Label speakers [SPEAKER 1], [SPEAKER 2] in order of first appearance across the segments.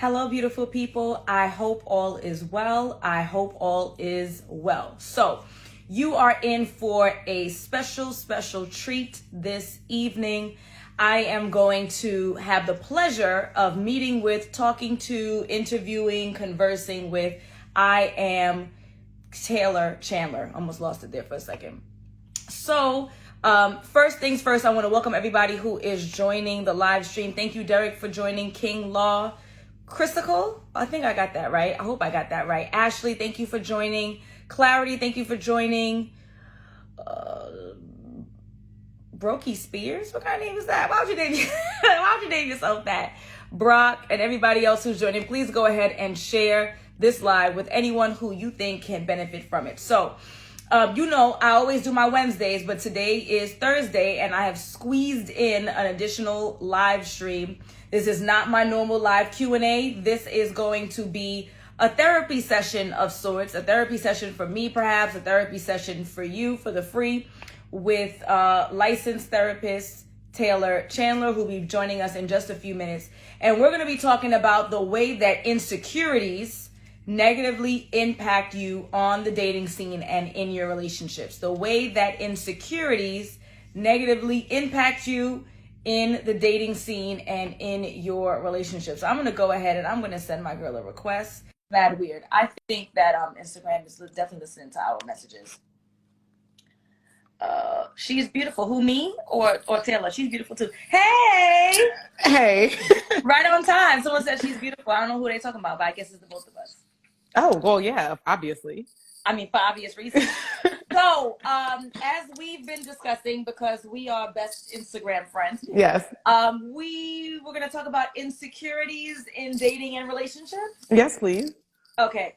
[SPEAKER 1] Hello, beautiful people. I hope all is well. I hope all is well. So, you are in for a special treat this evening. I am going to have the pleasure of meeting with, talking to, interviewing, conversing with. I am Taylor Chandler. Almost lost it there for a second. So, first things first, I want to welcome everybody who is joining the live stream. Thank you, Derek, for joining. King Law, Christical, I think I got that right. I hope I got that right. Ashley, thank you for joining. Clarity, thank you for joining. Brokey Spears, what kind of name is that? Why would you name yourself that? Brock and everybody else who's joining, please go ahead and share this live with anyone who you think can benefit from it. So, I always do my Wednesdays, but today is Thursday and I have squeezed in an additional live stream. This is not my normal live Q&A. This is going to be a therapy session of sorts, a therapy session for me, perhaps a therapy session for you for the free with licensed therapist Taylor Chandler, who will be joining us in just a few minutes. And we're going to be talking about the way that insecurities negatively impact you on the dating scene and in your relationships. The way that insecurities negatively impact you in the dating scene and in your relationships. I'm going to go ahead and I'm going to send my girl a request. Mad weird. I think that Instagram is definitely listening to our messages. She's beautiful. Who, me or Taylor? She's beautiful too. Hey!
[SPEAKER 2] Hey.
[SPEAKER 1] Right on time. Someone said she's beautiful. I don't know who they're talking about, but I guess it's the both of us.
[SPEAKER 2] Oh, well, yeah, obviously.
[SPEAKER 1] I mean, for obvious reasons. So, as we've been discussing, because we are best Instagram friends.
[SPEAKER 2] Yes.
[SPEAKER 1] We were going to talk about insecurities in dating and relationships.
[SPEAKER 2] Yes, please.
[SPEAKER 1] Okay.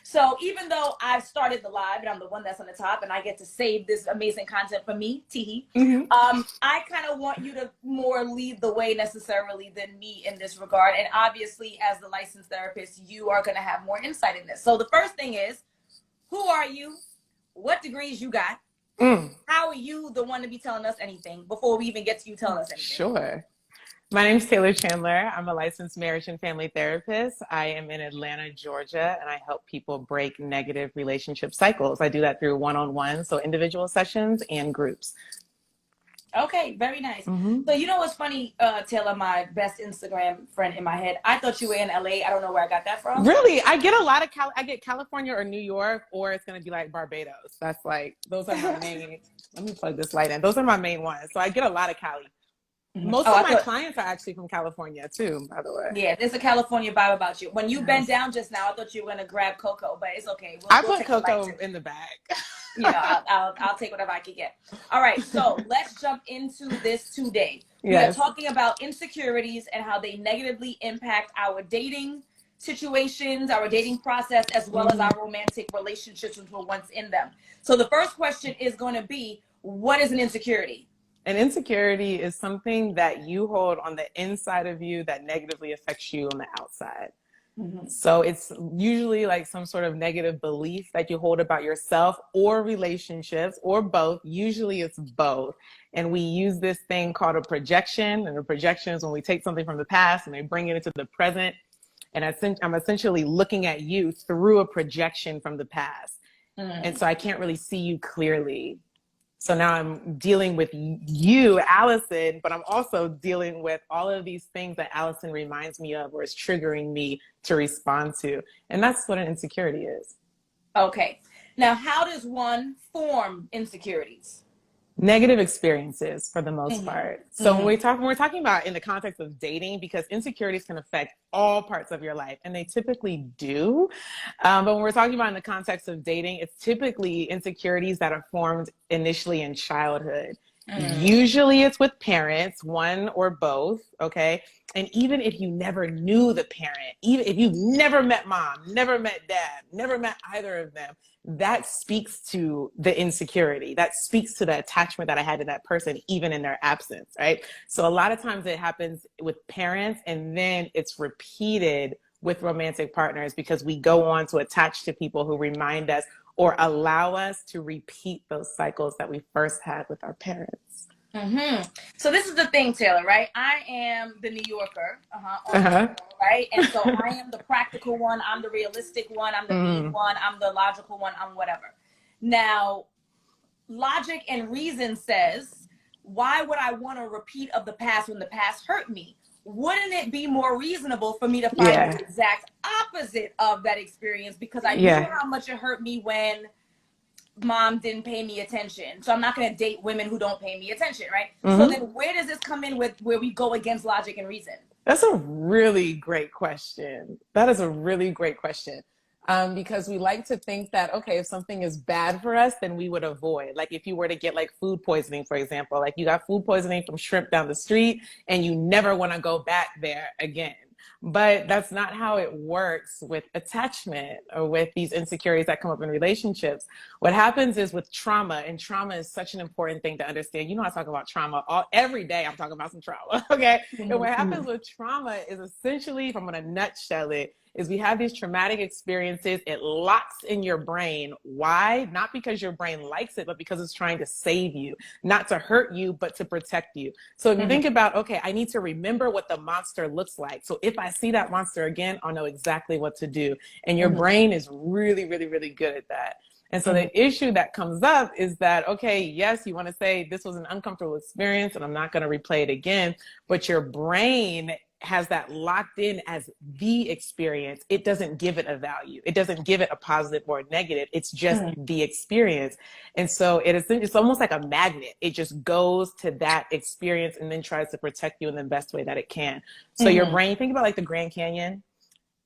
[SPEAKER 1] So even though I've started the live and I'm the one that's on the top and I get to save this amazing content for me, teehee, I kind of want you to more lead the way necessarily than me in this regard. And obviously, as the licensed therapist, you are going to have more insight in this. So the first thing is, who are you? What degrees you got? How are you the one to be telling us anything before we even get to you telling us anything?
[SPEAKER 2] Sure. My name is Taylor Chandler. I'm a licensed marriage and family therapist. I am in Atlanta, Georgia, and I help people break negative relationship cycles. I do that through one-on-one, so individual sessions and groups.
[SPEAKER 1] Okay, very nice. So you know what's funny, Taylor, my best Instagram friend in my head, I thought you were in LA. I don't know where I got that from.
[SPEAKER 2] Really? I get a lot of I get California or New York, or it's going to be like Barbados. That's like, those are my main, let me plug this light in. Those are my main ones. So I get a lot of Cali. Most of my clients are actually from California too, by the way.
[SPEAKER 1] Yeah, there's a California vibe about you. When you bent down just now, I thought you were going to grab cocoa, but it's okay.
[SPEAKER 2] I put cocoa in the bag.
[SPEAKER 1] I'll take whatever I can get. All right, so let's jump into this today. We are talking about insecurities and how they negatively impact our dating situations, our dating process, as well as our romantic relationships when we're once in them. So the first question is going to be, what is an insecurity?
[SPEAKER 2] An insecurity is something that you hold on the inside of you that negatively affects you on the outside. So it's usually like some sort of negative belief that you hold about yourself or relationships or both. Usually it's both. And we use this thing called a projection. And a projection is when we take something from the past and they bring it into the present. And I'm essentially looking at you through a projection from the past. And so I can't really see you clearly. So now I'm dealing with you, Alison, but I'm also dealing with all of these things that Alison reminds me of or is triggering me to respond to. And that's what an insecurity is. Okay.
[SPEAKER 1] Now, how does one form insecurities?
[SPEAKER 2] Negative experiences for the most part. So when we're talking about in the context of dating, because insecurities can affect all parts of your life, and they typically do. But when we're talking about in the context of dating, it's typically insecurities that are formed initially in childhood. Usually it's with parents, one or both, okay? And even if you never knew the parent, even if you've never met mom, never met dad, never met either of them, that speaks to the insecurity. That speaks to the attachment that I had to that person, even in their absence, right? So a lot of times it happens with parents and then it's repeated with romantic partners because we go on to attach to people who remind us or allow us to repeat those cycles that we first had with our parents.
[SPEAKER 1] So this is the thing, Taylor, right? I am the New Yorker right? And so I am the practical one, I'm the realistic one, I'm the mean one, I'm the logical one, I'm whatever. Now, logic and reason says, why would I want a repeat of the past when the past hurt me? Wouldn't it be more reasonable for me to find the exact opposite of that experience, because I knew how much it hurt me when mom didn't pay me attention, so I'm not going to date women who don't pay me attention, right? So then where does this come in with where we go against logic and reason?
[SPEAKER 2] That's a really great question. That is a really great question. Because we like to think that, okay, if something is bad for us, then we would avoid. Like if you were to get like food poisoning, for example, like you got food poisoning from shrimp down the street and you never want to go back there again. But that's not how it works with attachment or with these insecurities that come up in relationships. What happens is with trauma, and trauma is such an important thing to understand. You know, I talk about trauma every day. I'm talking about some trauma, okay? And what happens with trauma is essentially, if I'm going to nutshell it, is we have these traumatic experiences. It locks in your brain. Why? Not because your brain likes it, but because it's trying to save you, not to hurt you, but to protect you. So if you think about, okay, I need to remember what the monster looks like. So if I see that monster again, I'll know exactly what to do. And your brain is really, really, really good at that. And so the issue that comes up is that, okay, yes, you want to say this was an uncomfortable experience and I'm not going to replay it again, but your brain has that locked in as the experience. It doesn't give it a value. It doesn't give it a positive or a negative. It's just the experience. And so it's almost like a magnet. It just goes to that experience and then tries to protect you in the best way that it can. So your brain, think about like the Grand Canyon.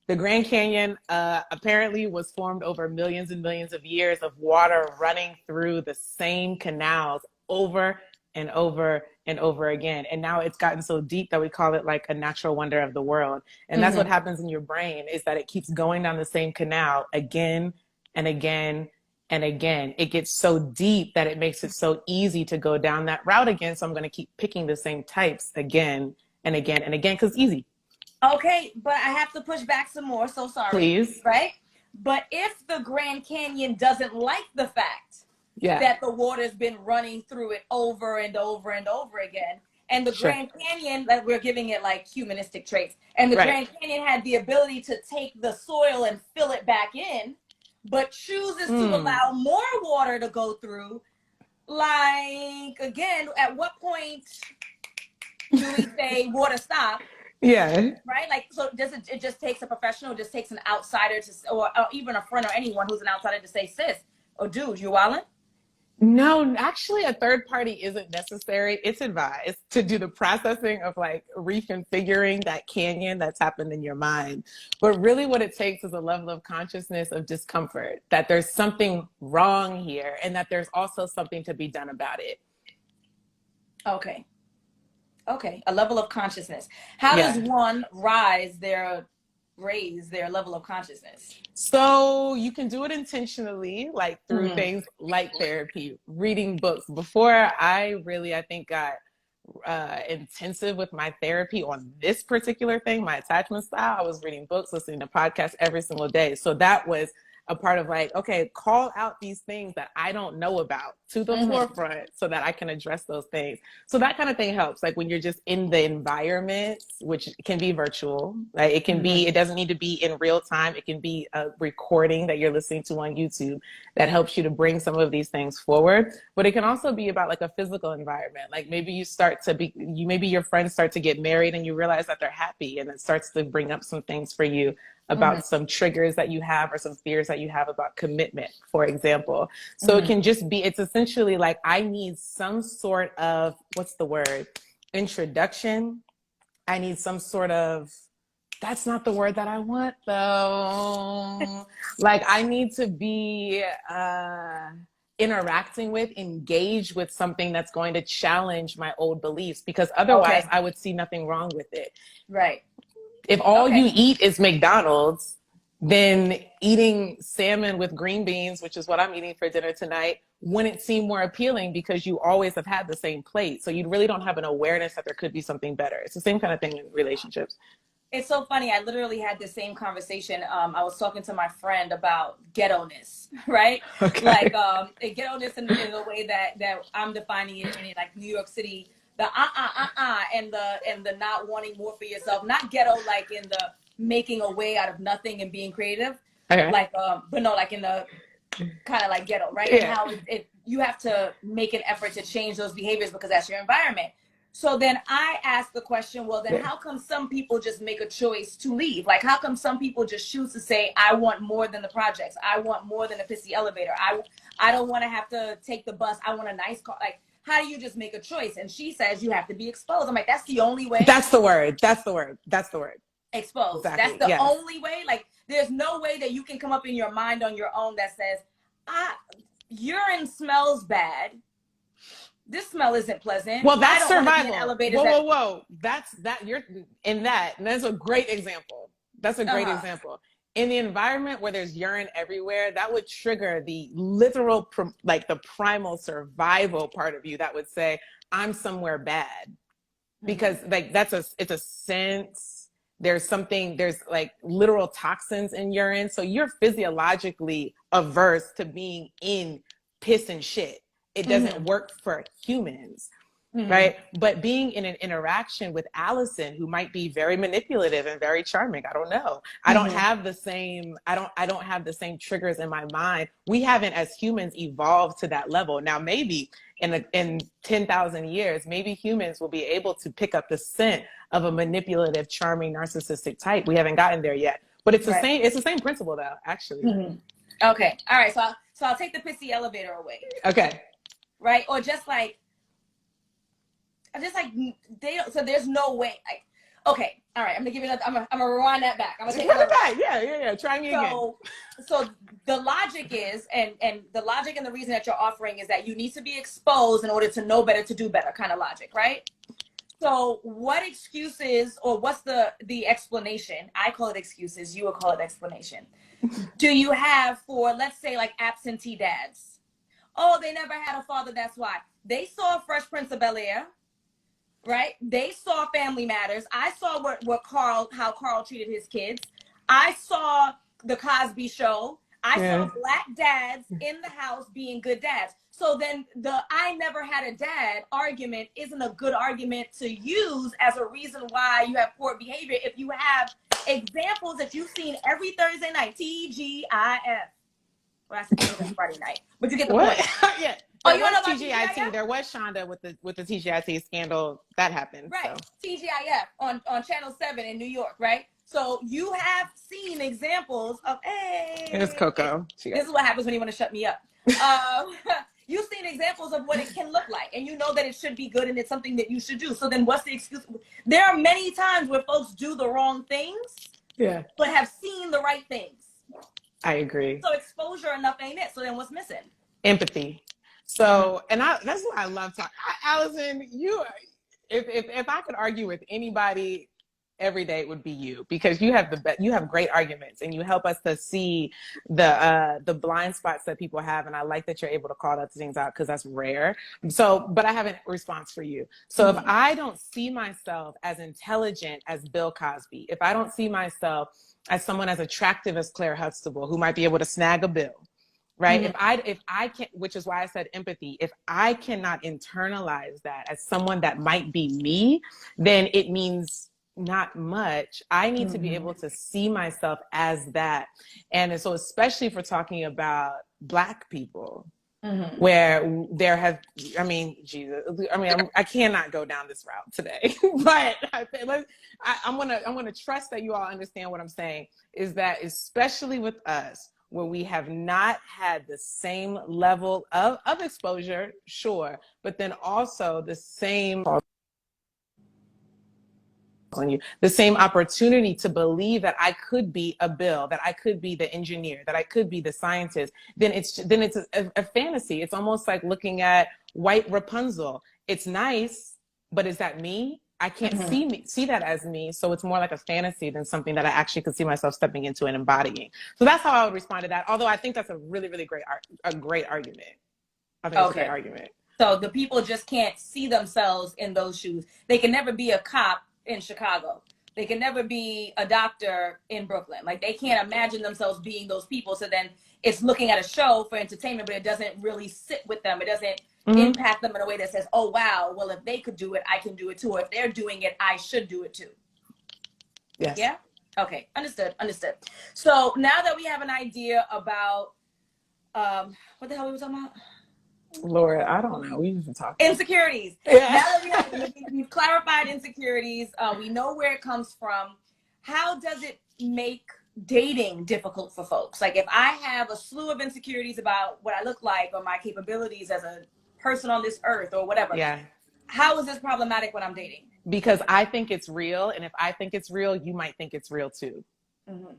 [SPEAKER 2] The Grand Canyon apparently was formed over millions and millions of years of water running through the same canals over and over and over again. And now it's gotten so deep that we call it like a natural wonder of the world. And that's what happens in your brain, is that it keeps going down the same canal again and again and again. It gets so deep that it makes it so easy to go down that route again. So I'm going to keep picking the same types again and again and again, because it's easy.
[SPEAKER 1] Okay, but I have to push back some more. So sorry.
[SPEAKER 2] Please.
[SPEAKER 1] Right? But if the Grand Canyon doesn't like the fact that the water's been running through it over and over and over again, and the Grand Canyon, that we're giving it like humanistic traits, and the Grand Canyon had the ability to take the soil and fill it back in, but chooses to allow more water to go through, like, again, at what point do we say water stop? Right? Like, so it just takes a professional, just takes an outsider to, or even a friend or anyone who's an outsider to say, sis, or dude, you wildin'?
[SPEAKER 2] No, actually a third party isn't necessary. It's advised to do the processing of like reconfiguring that canyon that's happened in your mind. But really what it takes is a level of consciousness of discomfort, that there's something wrong here and that there's also something to be done about it.
[SPEAKER 1] Okay. Okay. A level of consciousness. How does one raise their level of consciousness?
[SPEAKER 2] So you can do it intentionally, like through things like therapy, reading books. Before I think got intensive with my therapy on this particular thing, my attachment style, I was reading books, listening to podcasts every single day. So that was a part of like, okay, call out these things that I don't know about to the forefront so that I can address those things. So that kind of thing helps. Like when you're just in the environment, which can be virtual, right? It can be, it doesn't need to be in real time. It can be a recording that you're listening to on YouTube that helps you to bring some of these things forward. But it can also be about like a physical environment. Like maybe maybe your friends start to get married and you realize that they're happy, and it starts to bring up some things for you about some triggers that you have or some fears that you have about commitment, for example. So it can just be, it's essentially like, I need some sort of, what's the word? Introduction. I need some sort of, that's not the word that I want though. Like I need to be interacting with, engage with something that's going to challenge my old beliefs, because otherwise I would see nothing wrong with it.
[SPEAKER 1] Right.
[SPEAKER 2] If all you eat is McDonald's, then eating salmon with green beans, which is what I'm eating for dinner tonight, wouldn't seem more appealing because you always have had the same plate. So you really don't have an awareness that there could be something better. It's the same kind of thing in relationships.
[SPEAKER 1] It's so funny. I literally had the same conversation. I was talking to my friend about ghetto-ness, right?
[SPEAKER 2] Okay.
[SPEAKER 1] Like ghetto-ness in the way that I'm defining it in like New York City, the and the not wanting more for yourself, not ghetto like in the making a way out of nothing and being creative.
[SPEAKER 2] Okay.
[SPEAKER 1] Like, but no, like in the kind of like ghetto, right?
[SPEAKER 2] Yeah.
[SPEAKER 1] And how you have to make an effort to change those behaviors because that's your environment. So then I asked the question, well, then how come some people just make a choice to leave? Like, how come some people just choose to say, I want more than the projects. I want more than a pissy elevator. I don't want to have to take the bus. I want a nice car. Like, how do you just make a choice? And she says you have to be exposed. I'm like, that's the only way.
[SPEAKER 2] That's the word. That's the word. That's the word.
[SPEAKER 1] Exposed.
[SPEAKER 2] Exactly.
[SPEAKER 1] That's the only way. Like, there's no way that you can come up in your mind on your own that says, urine smells bad. This smell isn't pleasant.
[SPEAKER 2] Well, that's survival.
[SPEAKER 1] Whoa.
[SPEAKER 2] You're in that. And that's a great example. That's a great example. In the environment where there's urine everywhere, that would trigger the literal, like the primal survival part of you that would say, I'm somewhere bad. Because like it's a sense, there's like literal toxins in urine. So you're physiologically averse to being in piss and shit. It doesn't work for humans, right? But being in an interaction with Alison, who might be very manipulative and very charming, I don't know. I don't have the same, I don't have the same triggers in my mind. We haven't as humans evolved to that level. Now, maybe in 10,000 years, maybe humans will be able to pick up the scent of a manipulative, charming, narcissistic type. We haven't gotten there yet, but it's the same. It's the same principle, though. Actually.
[SPEAKER 1] Okay. All right. So I'll take the pissy elevator away.
[SPEAKER 2] Okay.
[SPEAKER 1] Right. Or just like they don't. So there's no way. Like, okay. All right. I'm gonna give you another. I'm gonna rewind that back. I'm gonna take it
[SPEAKER 2] back. Yeah. Try me again.
[SPEAKER 1] So the logic is, and the logic and the reason that you're offering is that you need to be exposed in order to know better, to do better, kind of logic, right? So what excuses, or what's the explanation? I call it excuses. You would call it explanation. Do you have for, let's say, like absentee dads? Oh, they never had a father. That's why. They saw Fresh Prince of Bel-Air, right? They saw Family Matters. I saw how Carl treated his kids. I saw The Cosby Show. I saw black dads in the house being good dads. So then the I never had a dad argument isn't a good argument to use as a reason why you have poor behavior if you have examples that you've seen every Thursday night. TGIF. Well, I said Friday night, but you get the point.
[SPEAKER 2] Yeah.
[SPEAKER 1] Oh, you know about
[SPEAKER 2] TGIT? There was Shonda with the TGIT scandal that happened.
[SPEAKER 1] Right.
[SPEAKER 2] So.
[SPEAKER 1] TGIF on Channel 7 in New York, right? So you have seen examples of, hey.
[SPEAKER 2] It's Coco.
[SPEAKER 1] This is what happens when you want to shut me up. You've seen examples of what it can look like, and you know that it should be good and it's something that you should do. So then what's the excuse? There are many times where folks do the wrong things, but have seen the right things.
[SPEAKER 2] I agree.
[SPEAKER 1] So exposure enough ain't it. So then what's missing?
[SPEAKER 2] Empathy. So, and that's what I love talking. Alison, if I could argue with anybody every day, it would be you, because you have great arguments and you help us to see the blind spots that people have. And I like that you're able to call those things out, because that's rare. So, but I have a response for you. So if I don't see myself as intelligent as Bill Cosby, if I don't see myself as someone as attractive as Claire Huxtable, who might be able to snag a bill, right? If I can't, which is why I said empathy, if I cannot internalize that as someone that might be me, then it means not much. I need to be able to see myself as that. And so especially if we're talking about Black people, where there have, I cannot go down this route today, but I'm gonna trust that you all understand what I'm saying, is that especially with us, where we have not had the same level of exposure, sure, but then also the same opportunity to believe that I could be a Bill, that I could be the engineer, that I could be the scientist, then it's a fantasy. It's almost like looking at white Rapunzel. It's nice, but is that me? I can't see that as me. So it's more like a fantasy than something that I actually could see myself stepping into and embodying. So that's how I would respond to that. Although I think that's a really, really great argument. I think it's a great argument.
[SPEAKER 1] So the people just can't see themselves in those shoes. They can never be a cop in Chicago. They can never be a doctor in Brooklyn. Like, they can't imagine themselves being those people. So then it's looking at a show for entertainment, but it doesn't really sit with them. It doesn't impact them in a way that says, oh, wow, well, if they could do it, I can do it too. Or if they're doing it, I should do it too.
[SPEAKER 2] Yes.
[SPEAKER 1] Yeah? Okay, understood, understood. So now that we have an idea about what the hell we were talking about?
[SPEAKER 2] Lord, I don't know. We've been talking.
[SPEAKER 1] Insecurities.
[SPEAKER 2] Yeah.
[SPEAKER 1] Now that we've clarified insecurities, we know where it comes from. How does it make dating difficult for folks? Like if I have a slew of insecurities about what I look like or my capabilities as a person on this earth or whatever,
[SPEAKER 2] Yeah.
[SPEAKER 1] how is this problematic when I'm dating?
[SPEAKER 2] Because I think it's real, and if I think it's real, you might think it's real too.
[SPEAKER 1] Mm-hmm.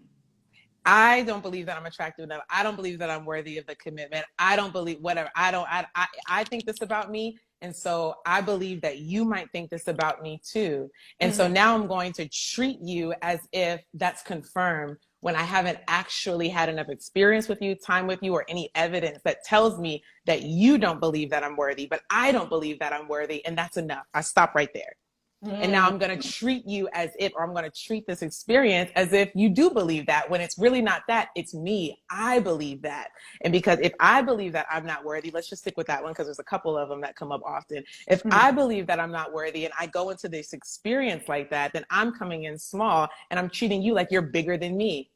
[SPEAKER 2] I don't believe that I'm attractive enough. I don't believe that I'm worthy of the commitment. I don't believe whatever. I think this about me. And so I believe that you might think this about me too. And so now I'm going to treat you as if that's confirmed when I haven't actually had enough experience with you, time with you, or any evidence that tells me that you don't believe that I'm worthy, but I don't believe that I'm worthy. And that's enough. I stop right there. And now I'm going to treat you as if, or I'm going to treat this experience as if you do believe that, when it's really not that, it's me. I believe that. And because if I believe that I'm not worthy, let's just stick with that one because there's a couple of them that come up often. If I believe that I'm not worthy and I go into this experience like that, then I'm coming in small and I'm treating you like you're bigger than me.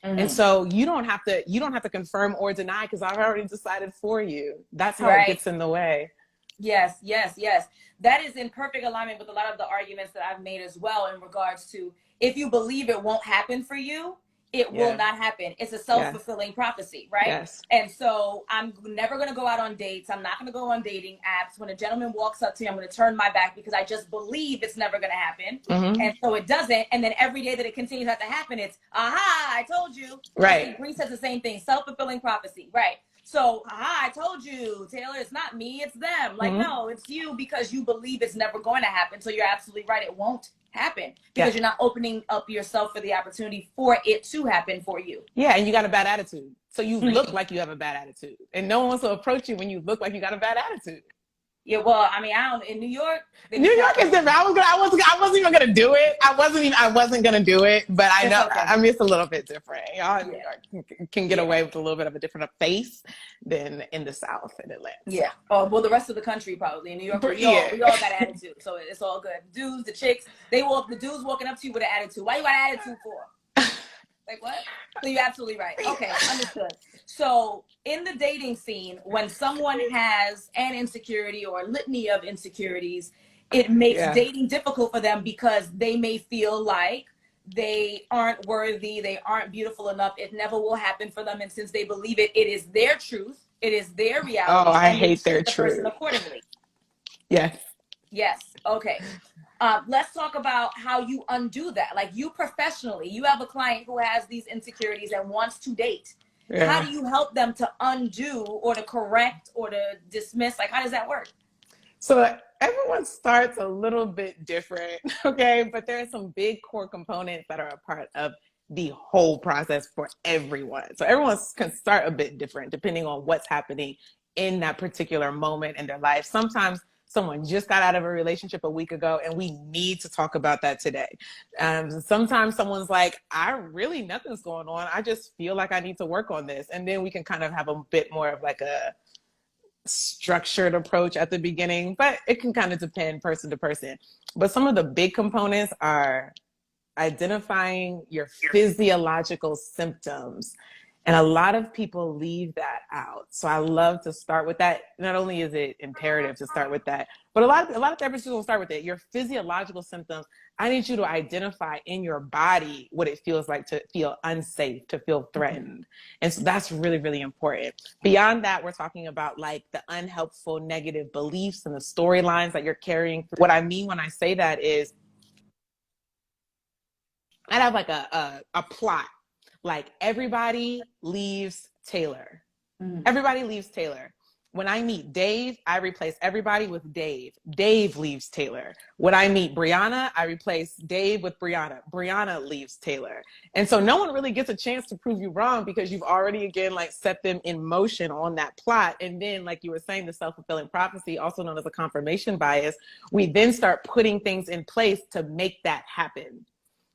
[SPEAKER 2] And so you don't have to confirm or deny because I've already decided for you. That's how it gets in the way.
[SPEAKER 1] Yes, yes, yes. That is in perfect alignment with a lot of the arguments that I've made as well in regards to if you believe it won't happen for you, it will not happen. It's a self-fulfilling prophecy, right?
[SPEAKER 2] Yes.
[SPEAKER 1] And so I'm never going to go out on dates. I'm not going to go on dating apps. When a gentleman walks up to me, I'm going to turn my back because I just believe it's never going to happen. And so it doesn't. And then every day that it continues not to happen, it's, aha, I told you.
[SPEAKER 2] Right.
[SPEAKER 1] Bree says the same thing, self-fulfilling prophecy, right? So, I told you, Taylor, it's not me, it's them. Like, no, it's you because you believe it's never going to happen. So you're absolutely right. It won't happen because you're not opening up yourself for the opportunity for it to happen for you.
[SPEAKER 2] Yeah, and you got a bad attitude. So you look like you have a bad attitude. And no one wants to approach you when you look like you got a bad attitude.
[SPEAKER 1] Yeah, well, I mean, I don't. In New York is
[SPEAKER 2] different. I wasn't even gonna do it. I wasn't gonna do it. But I know. Okay. I mean, it's a little bit different. Y'all in New York can get away with a little bit of a different face than in the South in Atlanta.
[SPEAKER 1] Yeah. Oh, well, the rest of the country probably in New York. We all got attitude, so it's all good. Dudes, the chicks, the dudes walking up to you with an attitude. Why you got an attitude for? Like what? So you're absolutely right. Okay, understood. So in the dating scene, when someone has an insecurity or a litany of insecurities, it makes dating difficult for them because they may feel like they aren't worthy, they aren't beautiful enough, it never will happen for them. And since they believe it, it is their truth, it is their reality.
[SPEAKER 2] Oh, I hate their truth.
[SPEAKER 1] Person accordingly.
[SPEAKER 2] Yes.
[SPEAKER 1] Yes. Okay. Let's talk about how you undo that. Like you professionally, you have a client who has these insecurities and wants to date. Yeah. How do you help them to undo or to correct or to dismiss? Like, how does that work?
[SPEAKER 2] So everyone starts a little bit different, okay? But there are some big core components that are a part of the whole process for everyone. So everyone can start a bit different depending on what's happening in that particular moment in their life. Sometimes someone just got out of a relationship a week ago and we need to talk about that today. Sometimes someone's like, nothing's going on. I just feel like I need to work on this. And then we can kind of have a bit more of like a structured approach at the beginning, but it can kind of depend person to person. But some of the big components are identifying your physiological symptoms. And a lot of people leave that out. So I love to start with that. Not only is it imperative to start with that, but a lot of therapists will start with it. Your physiological symptoms. I need you to identify in your body what it feels like to feel unsafe, to feel threatened. And so that's really, really important. Beyond that, we're talking about like the unhelpful negative beliefs and the storylines that you're carrying. What I mean when I say that is I'd have like a plot. Like everybody leaves Taylor. Everybody leaves Taylor. When I meet Dave, I replace everybody with Dave. Dave leaves Taylor. When I meet Brianna, I replace Dave with Brianna. Brianna leaves Taylor. And so no one really gets a chance to prove you wrong because you've already, again, like set them in motion on that plot. And then, like you were saying, the self-fulfilling prophecy, also known as a confirmation bias, we then start putting things in place to make that happen.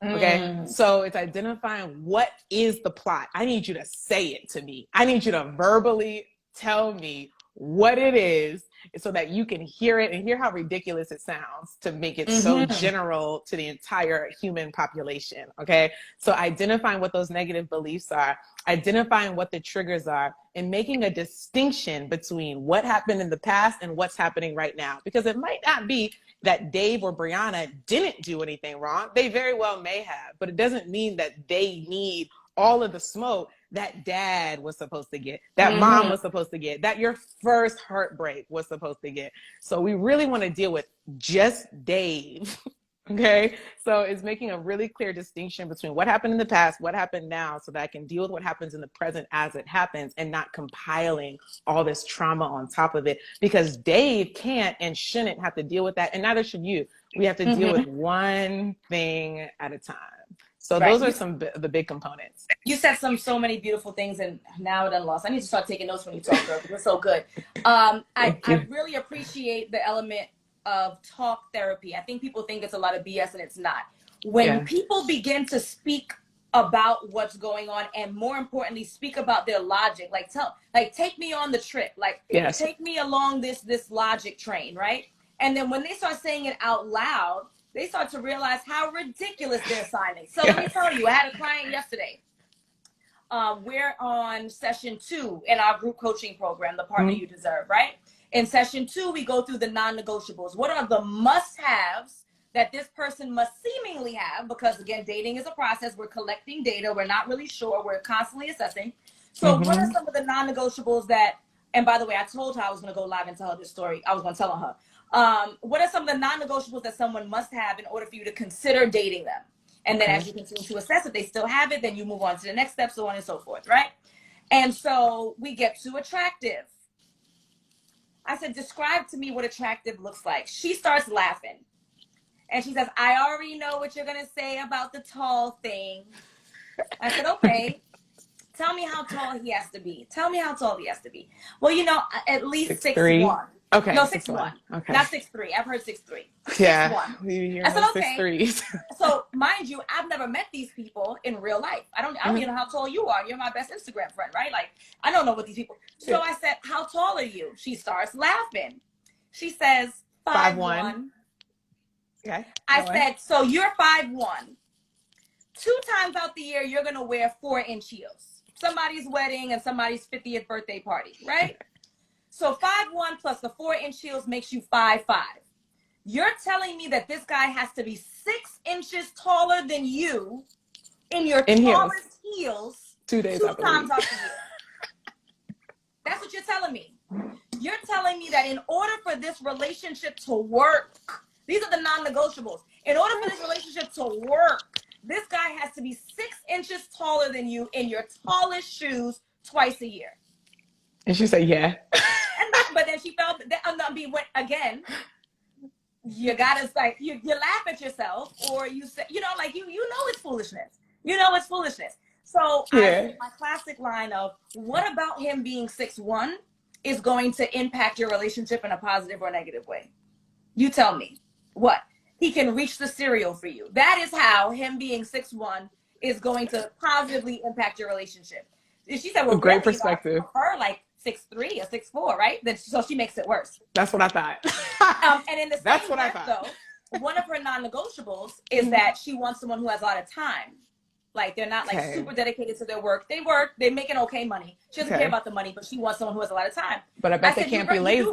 [SPEAKER 2] Okay. So it's identifying what is the plot. I need you to say it to me. I need you to verbally tell me what it is so that you can hear it and hear how ridiculous it sounds to make it so general to the entire human population. Okay. So identifying what those negative beliefs are, identifying what the triggers are, and making a distinction between what happened in the past and what's happening right now. Because it might not be that Dave or Brianna didn't do anything wrong. They very well may have, but it doesn't mean that they need all of the smoke that dad was supposed to get, that mom was supposed to get, that your first heartbreak was supposed to get. So we really want to deal with just Dave. Okay. So it's making a really clear distinction between what happened in the past, what happened now, so that I can deal with what happens in the present as it happens, and not compiling all this trauma on top of it, because Dave can't and shouldn't have to deal with that. And neither should you. We have to deal with one thing at a time. So those are some of the big components.
[SPEAKER 1] You said so many beautiful things, and now it done lost. I need to start taking notes when you talk, girl, because it's so good. I really appreciate the element of talk therapy. I think people think it's a lot of BS, and it's not. When people begin to speak about what's going on, and more importantly, speak about their logic, take me on the trip, take me along this logic train, right? And then when they start saying it out loud, they start to realize how ridiculous they're signing. So let me tell you, I had a client yesterday. We're on session 2 in our group coaching program, The Partner You Deserve, right? In session 2, we go through the non-negotiables. What are the must-haves that this person must seemingly have? Because again, dating is a process. We're collecting data. We're not really sure. We're constantly assessing. So what are some of the non-negotiables that, and by the way, I told her I was going to go live and tell her this story. I was going to tell her. What are some of the non-negotiables that someone must have in order for you to consider dating them? And then as you continue to assess if they still have it, then you move on to the next step, so on and so forth, right? And so we get to attractive. I said, describe to me what attractive looks like. She starts laughing. And she says, I already know what you're going to say about the tall thing. I said, okay. Tell me how tall he has to be. Tell me how tall he has to be. Well, you know, at least 6'1".
[SPEAKER 2] Okay.
[SPEAKER 1] No, 6'1".
[SPEAKER 2] Okay.
[SPEAKER 1] Not 6'3". I've heard 6'3".
[SPEAKER 2] Yeah.
[SPEAKER 1] 6'1". I said, okay.
[SPEAKER 2] 6'3".
[SPEAKER 1] So, mind you, I've never met these people in real life. I don't even know how tall you are. You're my best Instagram friend, right? Like, I don't know what these people. So I said, how tall are you? She starts laughing. She says, 5'1".
[SPEAKER 2] Okay.
[SPEAKER 1] I said, so you're 5'1". 2 times out the year, you're going to wear 4-inch heels. Somebody's wedding and somebody's 50th birthday party, right? So 5'1" plus the 4-inch heels makes you 5'5". You're telling me that this guy has to be 6 inches taller than you in your tallest heels
[SPEAKER 2] 2 days
[SPEAKER 1] 2 times out the year. That's what you're telling me. You're telling me that in order for this relationship to work, these are the non-negotiables. In order for this relationship to work, this guy has to be 6 inches taller than you in your tallest shoes twice a year.
[SPEAKER 2] And she said, yeah.
[SPEAKER 1] But then she felt that again. You gotta you laugh at yourself, or you say, you know it's foolishness. You know it's foolishness. So I said my classic line of, what about him being 6'1" is going to impact your relationship in a positive or negative way? You tell me. What? He can reach the cereal for you. That is how him being 6'1" is going to positively impact your relationship. She said, well,
[SPEAKER 2] great perspective.
[SPEAKER 1] Her 6'3" or 6'4", right? So she makes it worse.
[SPEAKER 2] That's what I thought.
[SPEAKER 1] And in the same breath, though, one of her non-negotiables is that she wants someone who has a lot of time. Like, they're not super dedicated to their work. They work, they making okay money. She doesn't care about the money, but she wants someone who has a lot of time.
[SPEAKER 2] But I bet they can't be lazy.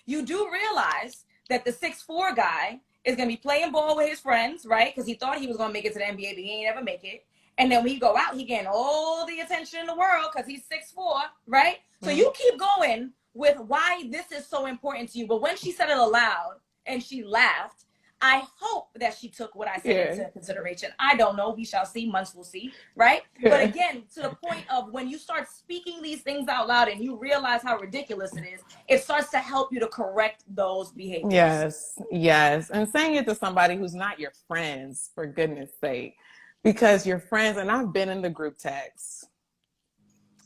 [SPEAKER 1] You do realize that the 6'4" guy is going to be playing ball with his friends, right? Because he thought he was going to make it to the NBA, but he ain't ever make it. And then when he go out, he getting all the attention in the world because he's 6'4", right? So you keep going with why this is so important to you. But when she said it aloud and she laughed, I hope that she took what I said into consideration. I don't know. We shall see. Months will see, right? But again, to the point of when you start speaking these things out loud and you realize how ridiculous it is, it starts to help you to correct those behaviors.
[SPEAKER 2] Yes. And saying it to somebody who's not your friends, for goodness sake. Because your friends, and I've been in the group text,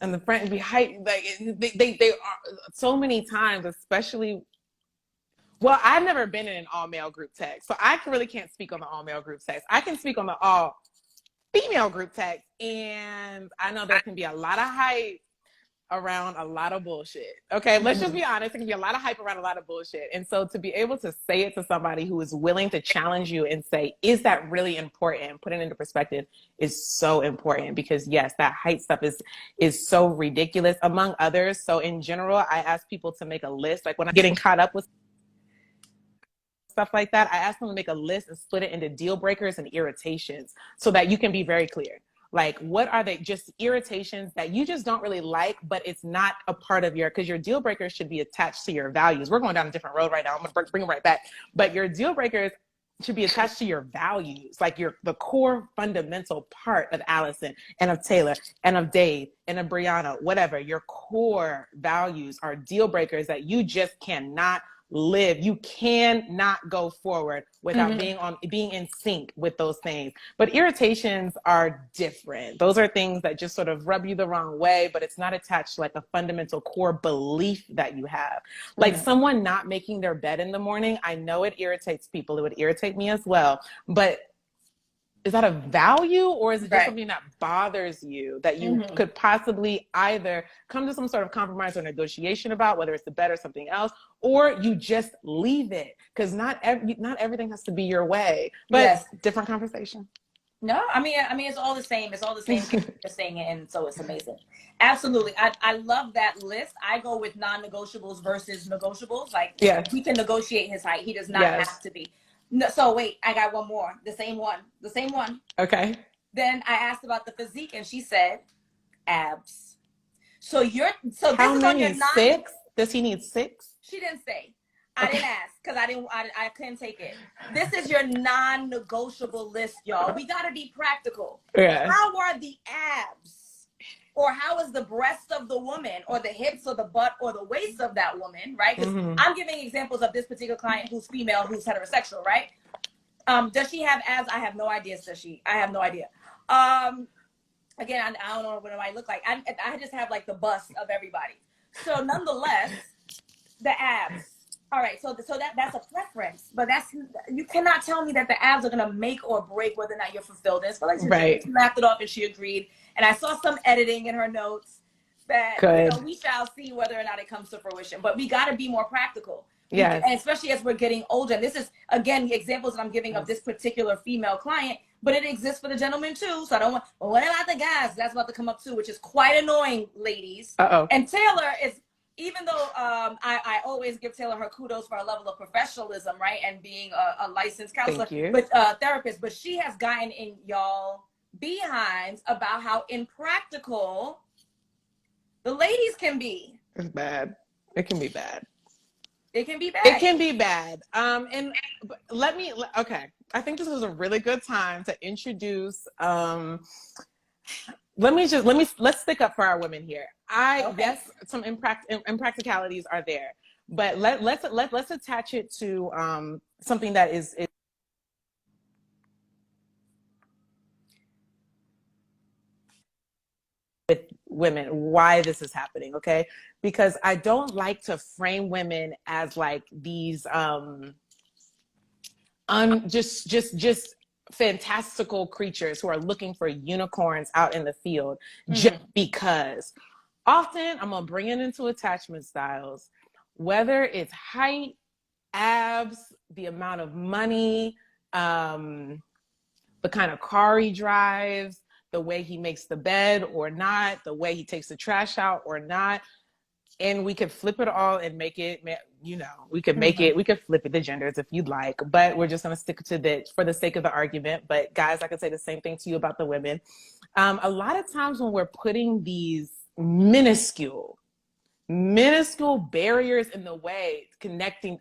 [SPEAKER 2] and the friend they are so many times, especially. Well, I've never been in an all-male group text, so I really can't speak on the all-male group text. I can speak on the all-female group text, and I know there can be a lot of hype, around a lot of bullshit. Okay, let's just be honest. It can be a lot of hype around a lot of bullshit. And so to be able to say it to somebody who is willing to challenge you and say, is that really important? Put it into perspective is so important, because yes, that hype stuff is so ridiculous, among others. So in general, I ask people to make a list. Like when I'm getting caught up with stuff like that, I ask them to make a list and split it into deal breakers and irritations so that you can be very clear. Like, what are they? Just irritations that you just don't really like, but it's not a part of your, because your deal breakers should be attached to your values. We're going down a different road right now. I'm going to bring them right back. But your deal breakers should be attached to your values, like the core fundamental part of Alison and of Taylor and of Dave and of Brianna, whatever. Your core values are deal breakers that you just cannot live. You cannot go forward without being in sync with those things. But irritations are different. Those are things that just sort of rub you the wrong way, but it's not attached to like a fundamental core belief that you have. Like someone not making their bed in the morning, I know it irritates people. It would irritate me as well. But is that a value, or is it just something that bothers you that you could possibly either come to some sort of compromise or negotiation about, whether it's the bed or something else, or you just leave it? Because not everything has to be your way, but different conversation.
[SPEAKER 1] No, I mean, it's all the same. It's all the same. You're saying it, and so it's amazing. Absolutely. I love that list. I go with non-negotiables versus negotiables. Like, we can negotiate his height. He does not have to be. No, so wait, I got one more. The same one. Okay. Then I asked about the physique, and she said abs. So this is on your
[SPEAKER 2] 6? Does he need 6?
[SPEAKER 1] She didn't say. I didn't ask because I couldn't take it. This is your non-negotiable list, y'all. We got to be practical. Yeah. How are the abs? Or how is the breast of the woman, or the hips, or the butt, or the waist of that woman, right? Because I'm giving examples of this particular client who's female, who's heterosexual, right? Does she have abs? I have no idea. I have no idea. Again, I don't know what it might look like. I just have like the bust of everybody. So nonetheless, the abs. All right, so that's a preference, but you cannot tell me that the abs are gonna make or break whether or not you're fulfilled. And so like she laughed it off and she agreed. And I saw some editing in her notes that we shall see whether or not it comes to fruition. But we got to be more practical. Yes. And especially as we're getting older. And this is, again, the examples that I'm giving of this particular female client, but it exists for the gentleman too. So I don't want, well, what about the guys? That's about to come up too, which is quite annoying, ladies. And Taylor is, even though I always give Taylor her kudos for her level of professionalism, right? And being a licensed counselor, but therapist, but she has gotten in y'all behinds about how impractical the ladies can be.
[SPEAKER 2] It's bad. It can be bad.
[SPEAKER 1] It can be bad.
[SPEAKER 2] It can be bad. And okay. I think this was a really good time to introduce, let's stick up for our women here. Yes, some impracticalities are there, but let's attach it to something that is with women, why this is happening, okay? Because I don't like to frame women as like these just fantastical creatures who are looking for unicorns out in the field, just because. Often I'm gonna bring it into attachment styles, whether it's height, abs, the amount of money, the kind of car he drives, the way he makes the bed or not, the way he takes the trash out or not. And we could flip it all and make it, we could make it, we could flip it, the genders if you'd like, but we're just going to stick to that for the sake of the argument. But guys, I could say the same thing to you about the women. A lot of times when we're putting these minuscule barriers in the way connecting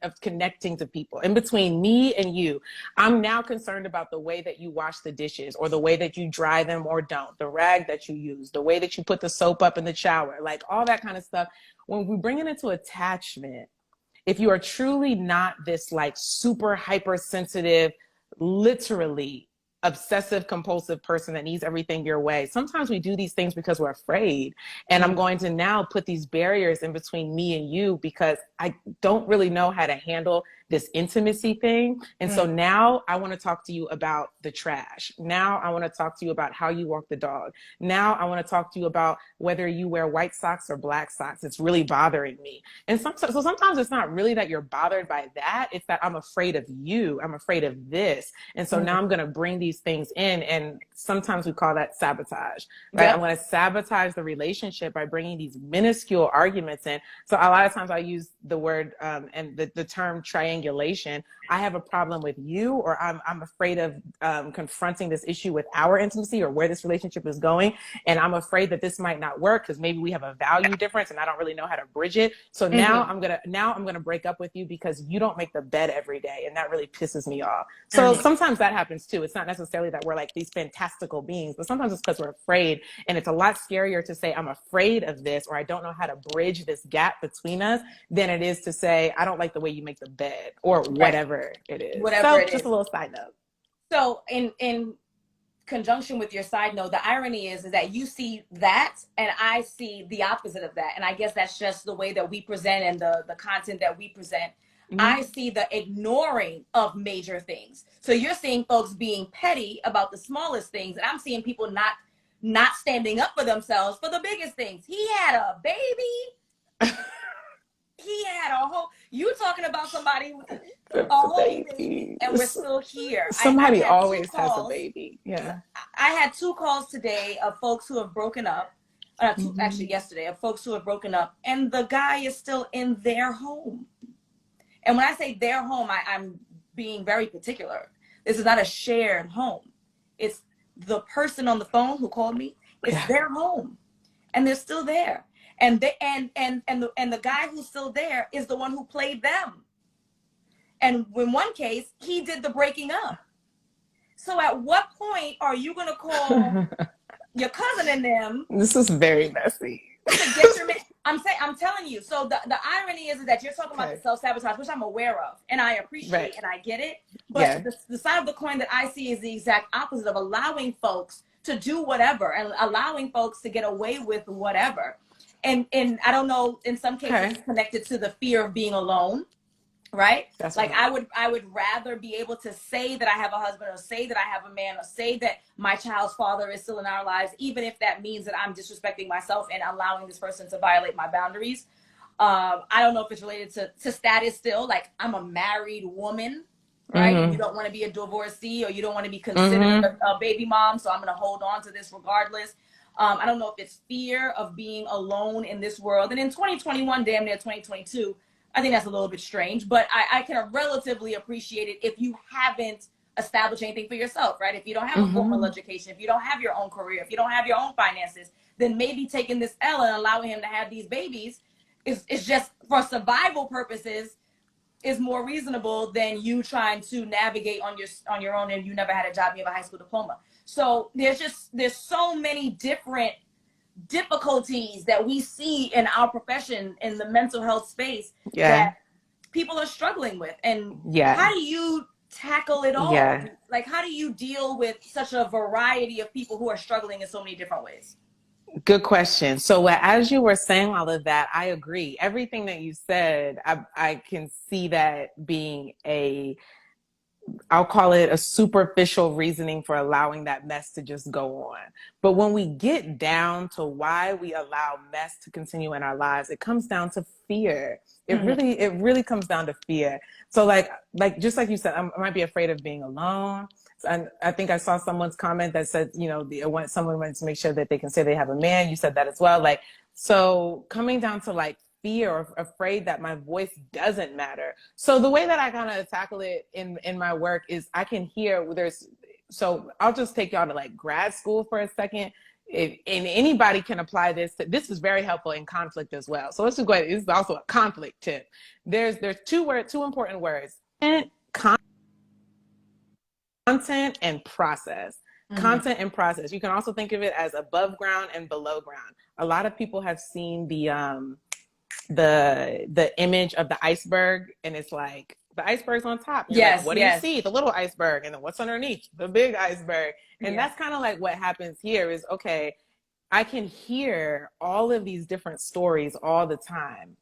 [SPEAKER 2] to people, in between me and you, I'm now concerned about the way that you wash the dishes, or the way that you dry them or don't, the rag that you use, the way that you put the soap up in the shower, like all that kind of stuff. When we bring it into attachment, if you are truly not this like super hypersensitive, literally obsessive compulsive person that needs everything your way, sometimes we do these things because we're afraid. And I'm going to now put these barriers in between me and you because I don't really know how to handle this intimacy thing. And so now I want to talk to you about the trash. Now I want to talk to you about how you walk the dog. Now I want to talk to you about whether you wear white socks or black socks. It's really bothering me. And so sometimes it's not really that you're bothered by that. It's that I'm afraid of you. I'm afraid of this. And so now I'm going to bring these things in. And sometimes we call that sabotage, right?
[SPEAKER 1] Yep.
[SPEAKER 2] I'm going to sabotage the relationship by bringing these minuscule arguments in. So a lot of times I use the word and the term triangulation. I have a problem with you, or I'm afraid of confronting this issue with our intimacy or where this relationship is going. And I'm afraid that this might not work because maybe we have a value difference and I don't really know how to bridge it. So now I'm gonna break up with you because you don't make the bed every day, and that really pisses me off. So sometimes that happens too. It's not necessarily that we're like these fantastical beings, but sometimes it's because we're afraid. And it's a lot scarier to say I'm afraid of this, or I don't know how to bridge this gap between us, than it is to say I don't like the way you make the bed, or whatever it is.
[SPEAKER 1] Whatever it
[SPEAKER 2] just
[SPEAKER 1] is.
[SPEAKER 2] A little side note.
[SPEAKER 1] So in conjunction with your side note, the irony is that you see that and I see the opposite of that. And I guess that's just the way that we present and the content that we present. I see the ignoring of major things. So you're seeing folks being petty about the smallest things, and I'm seeing people not standing up for themselves for the biggest things. He had a baby. He had a whole, you talking about somebody with a whole baby, and we're still here.
[SPEAKER 2] Somebody always has a baby. Yeah.
[SPEAKER 1] I had 2 calls today of folks who have broken up. Actually yesterday, of folks who have broken up, and the guy is still in their home. And when I say their home, I'm being very particular. This is not a shared home. It's the person on the phone who called me. It's their home, and they're still there. And they and the guy who's still there is the one who played them. And in one case, he did the breaking up. So at what point are you going to call your cousin and them?
[SPEAKER 2] This is very messy.
[SPEAKER 1] I'm telling you. So the irony is that you're talking about the self-sabotage, which I'm aware of, and I appreciate and I get it. But the side of the coin that I see is the exact opposite of allowing folks to do whatever and allowing folks to get away with whatever. And I don't know, in some cases it's connected to the fear of being alone, right? That's like right. I would rather be able to say that I have a husband, or say that I have a man, or say that my child's father is still in our lives, even if that means that I'm disrespecting myself and allowing this person to violate my boundaries. I don't know if it's related to status still, like I'm a married woman, right? You don't want to be a divorcee, or you don't want to be considered a baby mom, so I'm going to hold on to this regardless. I don't know if it's fear of being alone in this world. And in 2021, damn near 2022, I think that's a little bit strange, but I can relatively appreciate it if you haven't established anything for yourself, right? If you don't have a formal education, if you don't have your own career, if you don't have your own finances, then maybe taking this L and allowing him to have these babies is just for survival purposes is more reasonable than you trying to navigate on your own and you never had a job, you have a high school diploma. So there's so many different difficulties that we see in our profession in the mental health space that people are struggling with. And how do you tackle it all? Like, how do you deal with such a variety of people who are struggling in so many different ways?
[SPEAKER 2] Good question. So as you were saying all of that, I agree. Everything that you said, I can see that being I'll call it a superficial reasoning for allowing that mess to just go on. But when we get down to why we allow mess to continue in our lives, it comes down to fear. It really comes down to fear. So like just like you said, I might be afraid of being alone. And I think I saw someone's comment that said, someone wants to make sure that they can say they have a man. You said that as well. Like, so coming down to like fear or afraid that my voice doesn't matter. So the way that I kind of tackle it in my work is I can hear so I'll just take y'all to like grad school for a second. And anybody can apply this. This is very helpful in conflict as well. So let's just go ahead. This is also a conflict tip. There's two important words: content and process. Content and process. You can also think of it as above ground and below ground. A lot of people have seen the image of the iceberg, and it's like the iceberg's on top. Like, what do you see? The little iceberg, and then what's underneath? The big iceberg. And that's kind of like what happens here is, okay, I can hear all of these different stories all the time,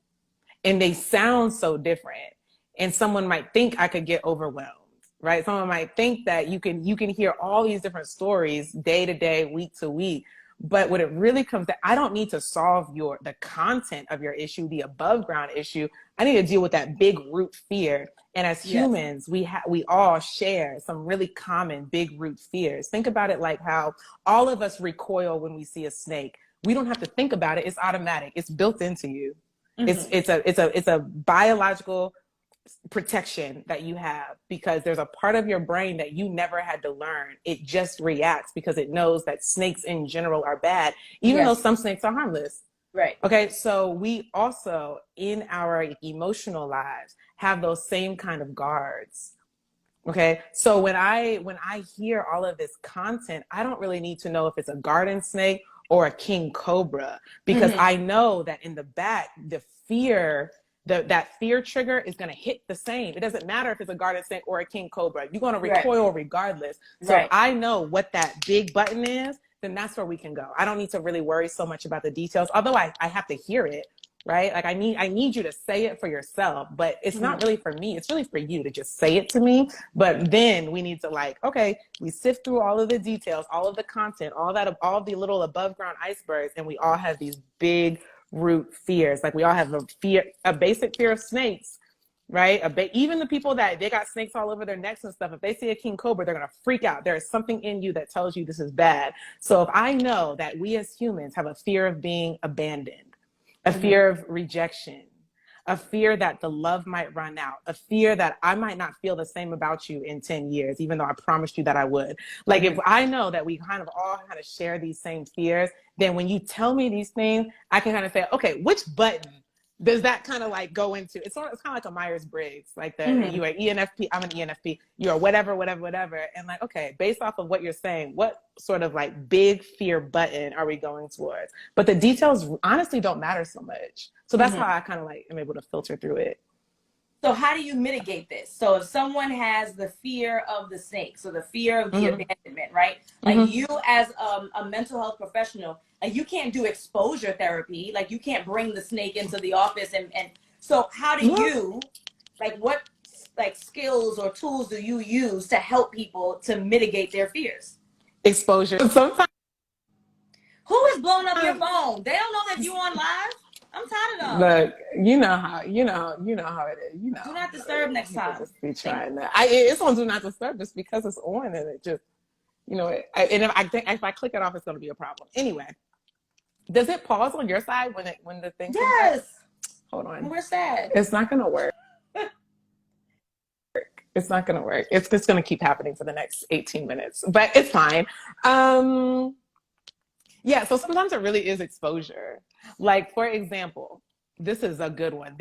[SPEAKER 2] and they sound so different. and someone might think I could get overwhelmed, right? Someone might think that you can hear all these different stories day to day, week to week. But what it really comes to, I don't need to solve the content of your issue, the above ground issue. I need to deal with that big root fear. And as humans, we all share some really common big root fears. Think about it like how all of us recoil when we see a snake. We don't have to think about it. It's automatic. It's built into you. It's a biological protection that you have, because there's a part of your brain that you never had to learn. It just reacts because it knows that snakes in general are bad, even though some snakes are harmless.
[SPEAKER 1] Right.
[SPEAKER 2] Okay. So we also, in our emotional lives, have those same kind of guards. Okay. So when I hear all of this content, I don't really need to know if it's a garden snake or a king cobra, because I know that in the back, the fear, that fear trigger is going to hit the same. It doesn't matter if it's a garden snake or a king cobra. You're going to recoil regardless. So if I know what that big button is, then that's where we can go. I don't need to really worry so much about the details, although I have to hear it, right? Like I need you to say it for yourself, but it's not really for me. It's really for you to just say it to me. But then we need to okay, we sift through all of the details, all of the content, all the little above ground icebergs, and we all have these big root fears. Like we all have a basic fear of snakes, right? Even the people that they got snakes all over their necks and stuff, if they see a king cobra, they're going to freak out. There is something in you that tells you this is bad. So if I know that we as humans have a fear of being abandoned, a fear of rejection, a fear that the love might run out, a fear that I might not feel the same about you in 10 years, even though I promised you that I would. Like if I know that we kind of all kind of share these same fears, then when you tell me these things, I can kind of say, okay, which button does that kind of go into? It's kind of like a Myers-Briggs, like you are ENFP, I'm an ENFP, you are whatever. And okay, based off of what you're saying, what sort of big fear button are we going towards? But the details honestly don't matter so much. So that's how I kind of am able to filter through it.
[SPEAKER 1] So how do you mitigate this? So if someone has the fear of the snake, so the fear of the abandonment, right? Like you as a mental health professional, you can't do exposure therapy. Like you can't bring the snake into the office. And so how do you, what skills or tools do you use to help people to mitigate their fears?
[SPEAKER 2] Exposure. Sometimes.
[SPEAKER 1] Who is blowing up your phone? They don't know that you're on live. I'm tired of them.
[SPEAKER 2] Look, you know how it is. Do
[SPEAKER 1] not disturb next time.
[SPEAKER 2] Just be trying that. It's on do not disturb just because it's on, and it just, and if I click it off, it's going to be a problem. Anyway, does it pause on your side when the thing?
[SPEAKER 1] Yes.
[SPEAKER 2] Hold on.
[SPEAKER 1] We're sad.
[SPEAKER 2] It's not going to work. It's not going to work. It's just going to keep happening for the next 18 minutes, but it's fine. Yeah, so sometimes it really is exposure. Like, for example, this is a good one.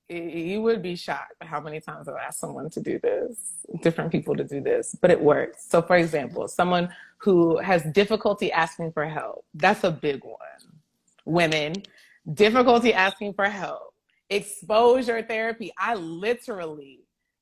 [SPEAKER 2] You would be shocked how many times I've asked someone to do this, different people to do this, but it works. So for example, someone who has difficulty asking for help, that's a big one. Women, difficulty asking for help. Exposure therapy,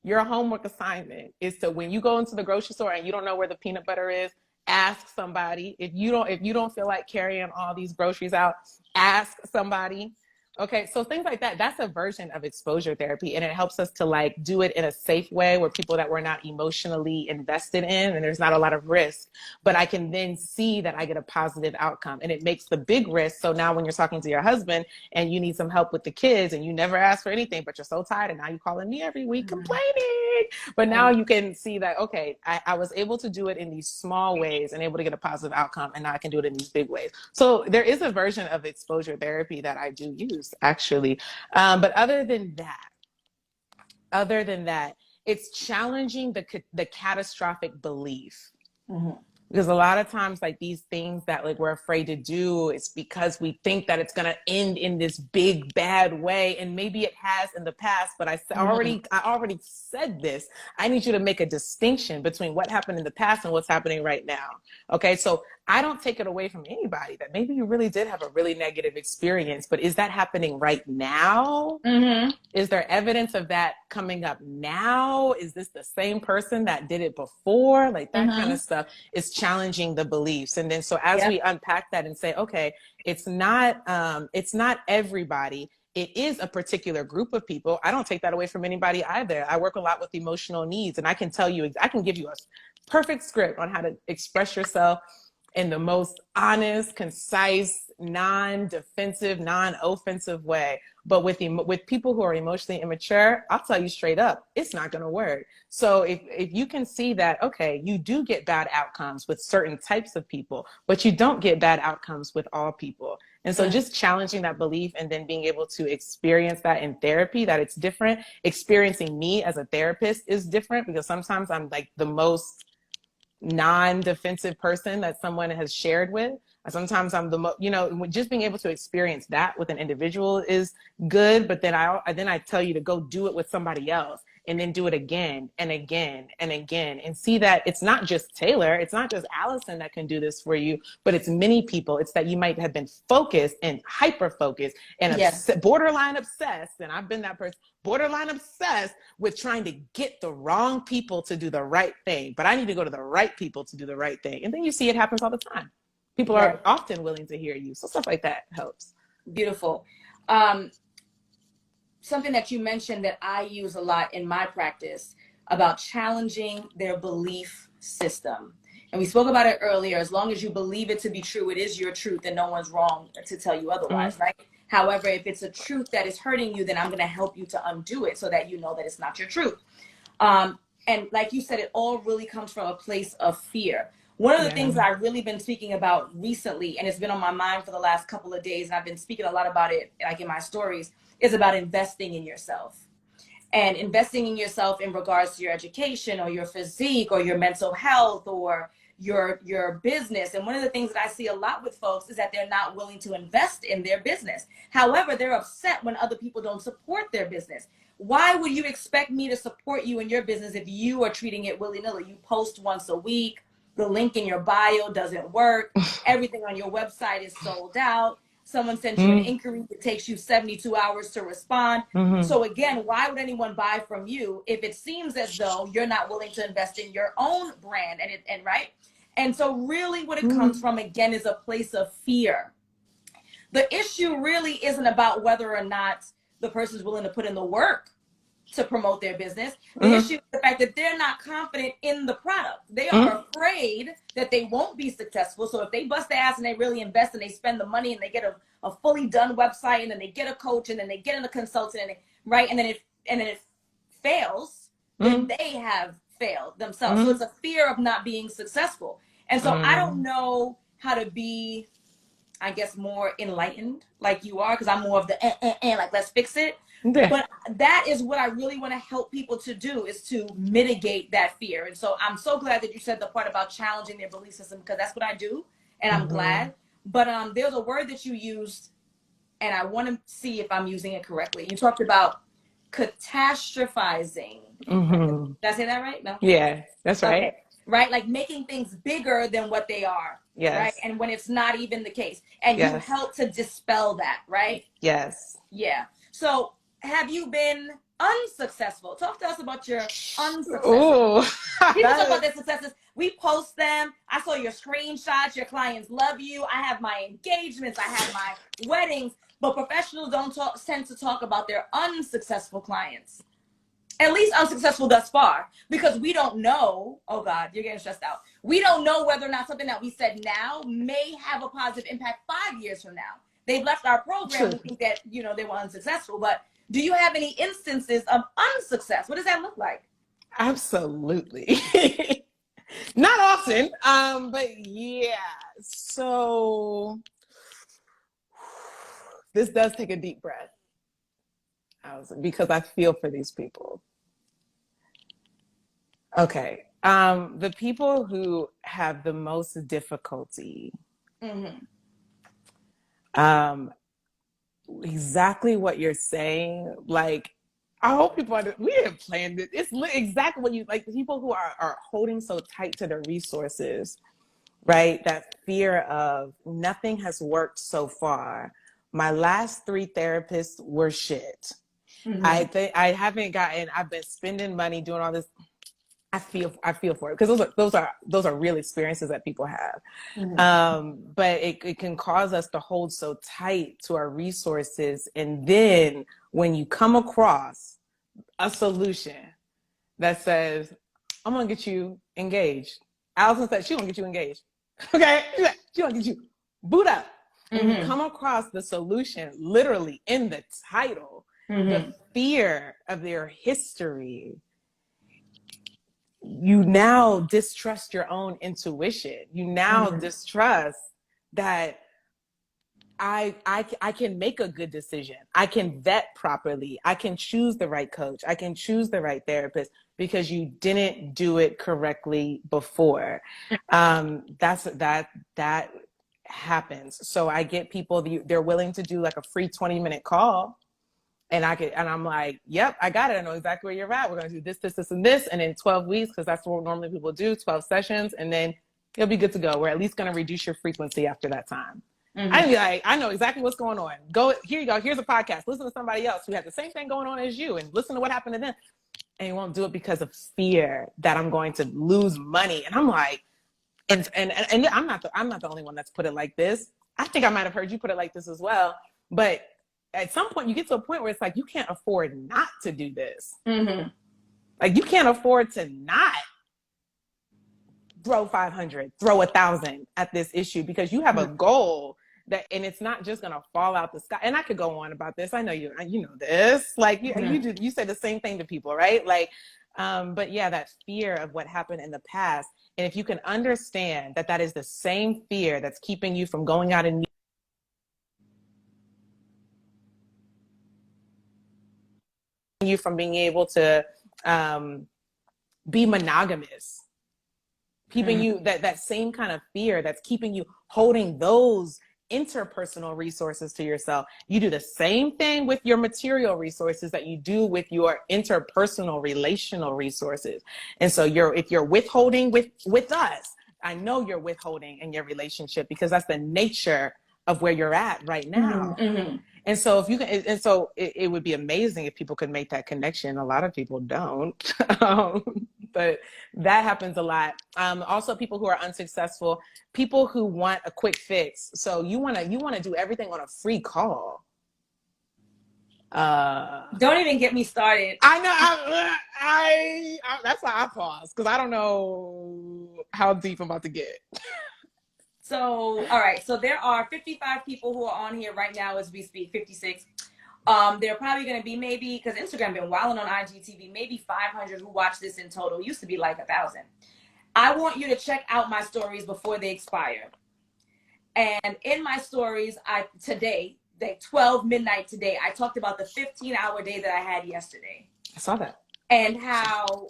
[SPEAKER 2] your homework assignment is to, when you go into the grocery store and you don't know where the peanut butter is, ask somebody. If you don't feel like carrying all these groceries out, ask somebody. Okay, so things like that, that's a version of exposure therapy, and it helps us to do it in a safe way where people that we're not emotionally invested in and there's not a lot of risk, but I can then see that I get a positive outcome, and it makes the big risk. So now when you're talking to your husband and you need some help with the kids and you never ask for anything, but you're so tired and now you're calling me every week complaining, but now you can see that, okay, I was able to do it in these small ways and able to get a positive outcome, and now I can do it in these big ways. So there is a version of exposure therapy that I do use, actually. But other than that, it's challenging the catastrophic belief. Because a lot of times, these things that we're afraid to do, it's because we think that it's going to end in this big bad way, and maybe it has in the past. But I already said this. I need you to make a distinction between what happened in the past and what's happening right now. Okay, so I don't take it away from anybody that maybe you really did have a really negative experience, but is that happening right now? Is there evidence of that coming up now? Is this the same person that did it before? That kind of stuff is challenging the beliefs. And then so as we unpack that and say, okay, it's not everybody, it is a particular group of people. I don't take that away from anybody either. I work a lot with emotional needs, and I can tell you, I can give you a perfect script on how to express yourself in the most honest, concise, non-defensive, non-offensive way. But with people who are emotionally immature, I'll tell you straight up, it's not going to work. So if you can see that, okay, you do get bad outcomes with certain types of people, but you don't get bad outcomes with all people. And so just challenging that belief and then being able to experience that in therapy, that it's different. Experiencing me as a therapist is different, because sometimes I'm like the most non-defensive person that someone has shared with. Sometimes I'm just being able to experience that with an individual is good, but then I tell you to go do it with somebody else, and then do it again and again and again, and see that it's not just Taylor, it's not just Alison that can do this for you, but it's many people. It's that you might have been focused and hyper focused and borderline obsessed, and I've been that person, borderline obsessed with trying to get the wrong people to do the right thing, but I need to go to the right people to do the right thing. And then you see it happens all the time. People are often willing to hear you. So stuff like that helps.
[SPEAKER 1] Beautiful. Something that you mentioned that I use a lot in my practice about challenging their belief system. And we spoke about it earlier. As long as you believe it to be true, it is your truth, and no one's wrong to tell you otherwise, right? However, if it's a truth that is hurting you, then I'm going to help you to undo it so that you know that it's not your truth. And like you said, it all really comes from a place of fear. One of the things that I've really been speaking about recently, and it's been on my mind for the last couple of days, and I've been speaking a lot about it, like in my stories, is about investing in yourself. And investing in yourself in regards to your education or your physique or your mental health or your business. And one of the things that I see a lot with folks is that they're not willing to invest in their business. However, they're upset when other people don't support their business. Why would you expect me to support you in your business if you are treating it willy-nilly? You post once a week. The link in your bio doesn't work. Everything on your website is sold out. Someone sent you an inquiry. It takes you 72 hours to respond. So again, why would anyone buy from you if it seems as though you're not willing to invest in your own brand? And right? And so really what it comes from, again, is a place of fear. The issue really isn't about whether or not the person's willing to put in the work to promote their business. The issue is the fact that they're not confident in the product. They are afraid that they won't be successful. So if they bust their ass and they really invest and they spend the money and they get a fully done website, and then they get a coach, and then they get in a consultant, and then it fails, then they have failed themselves. So it's a fear of not being successful. And so I don't know how to be, I guess, more enlightened like you are, because I'm more of the like, let's fix it. But that is what I really want to help people to do, is to mitigate that fear. And so I'm so glad that you said the part about challenging their belief system, because that's what I do. And I'm glad. But there's a word that you used, and I want to see if I'm using it correctly. You talked about catastrophizing. Did I say that right? No?
[SPEAKER 2] Yeah, that's right.
[SPEAKER 1] Okay. Right? Like making things bigger than what they are.
[SPEAKER 2] Yes.
[SPEAKER 1] Right? And when it's not even the case. And you help to dispel that, right?
[SPEAKER 2] Yes.
[SPEAKER 1] Yeah. So have you been unsuccessful? Talk to us about your unsuccesses. People talk about their successes. We post them. I saw your screenshots. Your clients love you. I have my engagements. I have my weddings. But professionals don't tend to talk about their unsuccessful clients. At least unsuccessful thus far. Because we don't know. Oh, God, you're getting stressed out. We don't know whether or not something that we said now may have a positive impact 5 years from now. They've left our program. We think that, they were unsuccessful. But do you have any instances of unsuccess? What does that look like?
[SPEAKER 2] Absolutely. Not often, but yeah. So this does take a deep breath, because I feel for these people. Okay. The people who have the most difficulty, exactly what you're saying. Like, I hope people we didn't plan it. It's exactly what you like. People who are holding so tight to their resources, right? That fear of nothing has worked so far. My last 3 therapists were shit. I haven't gotten. I've been spending money doing all this. I feel for it, because those are real experiences that people have. But it can cause us to hold so tight to our resources, and then when you come across a solution that says, I'm gonna get you engaged. Alison said she gonna get you engaged. Okay, she gonna get you boot up. And you come across the solution literally in the title, the fear of their history. You now distrust your own intuition. You now distrust that I can make a good decision. I can vet properly. I can choose the right coach. I can choose the right therapist, because you didn't do it correctly before. That happens. So I get people, they're willing to do like a free 20-minute call. And I'm like, yep, I got it. I know exactly where you're at. We're going to do this, this, this, and this. And in 12 weeks, because that's what normally people do, 12 sessions. And then you'll be good to go. We're at least going to reduce your frequency after that time. I'd be like, I know exactly what's going on. Here you go. Here's a podcast. Listen to somebody else who had the same thing going on as you, and listen to what happened to them. And you won't do it because of fear that I'm going to lose money. And I'm like, and I'm not the only one that's put it like this. I think I might have heard you put it like this as well. But at some point, you get to a point where it's like, you can't afford not to do this. Like, you can't afford to not throw 500, throw 1,000 at this issue, because you have a goal that, and it's not just going to fall out the sky. And I could go on about this. I know you know this, like you say the same thing to people, right? Like, but yeah, that fear of what happened in the past. And if you can understand that is the same fear that's keeping you from going out and you from being able to be monogamous, keeping you that same kind of fear that's keeping you holding those interpersonal resources to yourself. You do the same thing with your material resources that you do with your interpersonal relational resources. And so if you're withholding with us, I know you're withholding in your relationship, because that's the nature of where you're at right now. And so if you can, and so it would be amazing if people could make that connection. A lot of people don't, but that happens a lot. Also, people who are unsuccessful, people who want a quick fix. So you want to do everything on a free call.
[SPEAKER 1] Don't even get me started.
[SPEAKER 2] I know. I that's why I pause, because I don't know how deep I'm about to get.
[SPEAKER 1] So, all right. So there are 55 people who are on here right now as we speak, 56. There are probably going to be, maybe, because Instagram been wilding on IGTV, maybe 500 who watch this in total. It used to be like 1,000. I want you to check out my stories before they expire. And in my stories, today, 12 midnight today, I talked about the 15-hour day that I had yesterday.
[SPEAKER 2] I saw that.
[SPEAKER 1] And how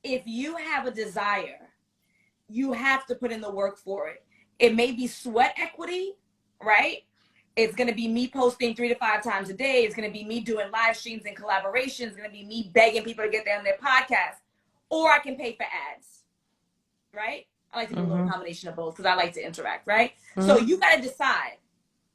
[SPEAKER 1] if you have a desire, you have to put in the work for it. It may be sweat equity, right? It's going to be me posting 3 to 5 times a day. It's going to be me doing live streams and collaborations. It's going to be me begging people to get there on their podcast. Or I can pay for ads, right? I like to do a little combination of both, because I like to interact, right? So you got to decide.